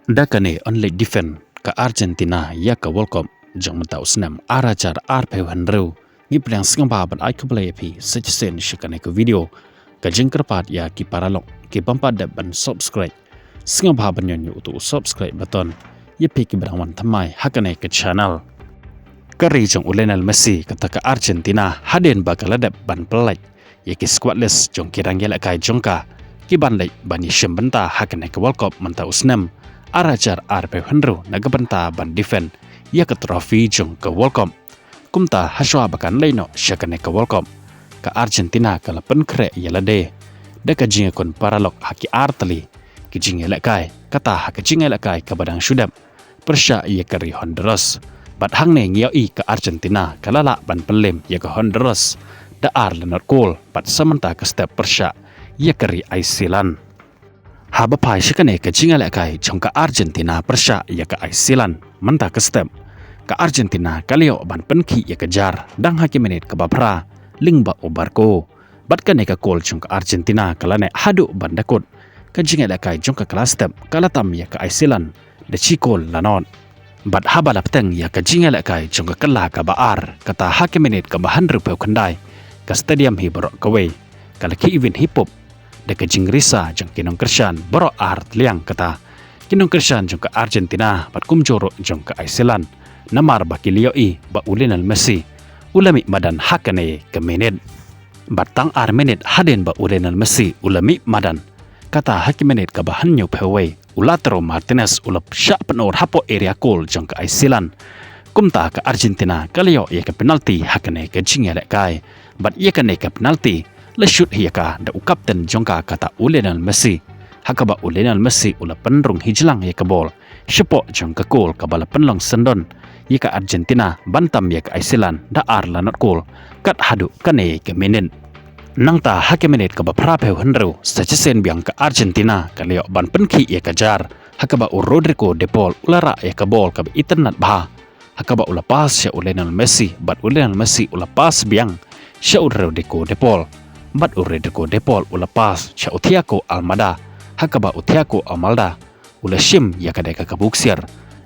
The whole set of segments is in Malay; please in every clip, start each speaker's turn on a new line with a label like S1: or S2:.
S1: Dakane only defend ka Argentina ya ka World Cup jong mata usnam arajar arpe hanru ni plang singba ban ai kublai pi sejesen shikane ko video ka jengkerpat ya ki paralok ki bampa da ban subscribe singba ban nyu tu subscribe button ye pi ki brangwan thamai hakane ka channel kari jong ulenal Messi kata ka Argentina haden bakaladap ban pelai ye ki squadless jong kirang yela kai jongka ki ban lai ban yishim benta hakane ka World Cup manta usnam arajar arpe hanru nagabanta ban defend ya ke trofi jong ke World Cup kumta haswa bakan laino syakane ke World Cup ke Argentina kala pen kre yalade da ka jinga kon paralok haki artali ki jinga lekai kata haki jinga lekai ke badang syudap persya ya kari Honduras bat hang ne ngiau i ke Argentina kala la ban pelem ya ke Honduras da ar lenot kol bat samanta ke step persya ya kari Iceland haba pai shikane ka jinga lekai jong ka Argentina persya ya ka Iceland manta ke step ka Argentina kalio ban penki ya kejar dang haki menit ke bapra lingba obarko bat kane ka kol jong ka Argentina kalane hadu ban dakot ka jinga lekai jong ka kelas step kalatam ya ka Iceland de chikol lanon bat haba lapteng ya ka jinga lekai jong ka kala ka baar kata haki menit ke bahan rupiah kendai ka stadium hiborok kawe kala ki event hip hop de ke jingrisa jong kinong kersan boro art liang kata kinong kersan jong ke Argentina bat kumjoro jong ke Iceland namar bakilio i ba ulinal Messi ulami madan hakane ke menit batang ar menit haden ba ulinal Messi ulami madan kata haki menit ke bahan nyo pewe ulatro Martinez ulap syak penor hapo area kol jong ke Iceland kumta ke Argentina kalio ya ke penalti hakane ke jingele kai bat ya kane ke penalti le shoot hiaka da ukapten jongka kata ulenal Messi hakaba ulenal Messi ula penrung hijlang ya bol shepo jongka kol kabala penlong sendon yaka Argentina bantam ya Iceland da arla not kol kat hadu kane ke menen nangta hake menit kaba prape henru sachesen biang ke Argentina kalio ban penki ya jar hakaba Rodrigo de Paul ulara ya bol kaba iternat bah hakaba ula pas ya ulenal Messi bat ulenal Messi ula pas biang sya Rodrigo de Paul bat Rodrigo de Paul ula pas cha Utiako Almada hakaba Utiako Almada ula shim ya kadai ka buksir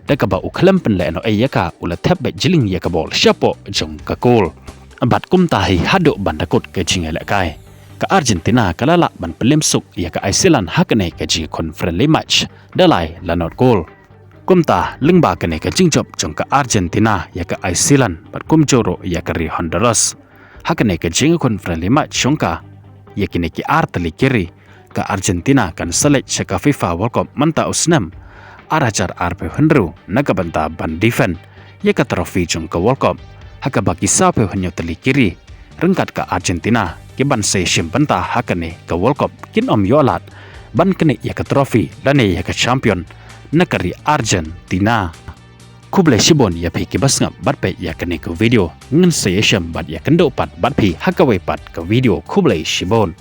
S1: da kaba uklam pen le no ayaka ula tap bet jiling ya bol syapo jong ka kol bat kum tahi hadu bandakut ke jingele kai ka Argentina kalala ban pelimsuk ya ka Iceland hakane ke ji friendly match dalai lanot kol kumta lingba kane ke jingjob jong ka Argentina ya ka Iceland bat kumjoro ya ka Honduras hakane ke jing friendly match jongka yakine ki artali kiri ka Argentina kan select syaka FIFA World Cup manta usnam arajar arpe henru nagabanta ban defend ya ka trofi jong ka World Cup haka baki sape hanyo tali kiri rengkat ka Argentina ki ban se shimpenta hakane ka World Cup kin om yolat ban kene ya ka trofi dane ya ka champion nakari Argentina kuble shibon ya pi kibas ngap bat pe ya kane ke video ngen se yesham bat ya kendo pat bat pi hakawe pat ke video kuble shibon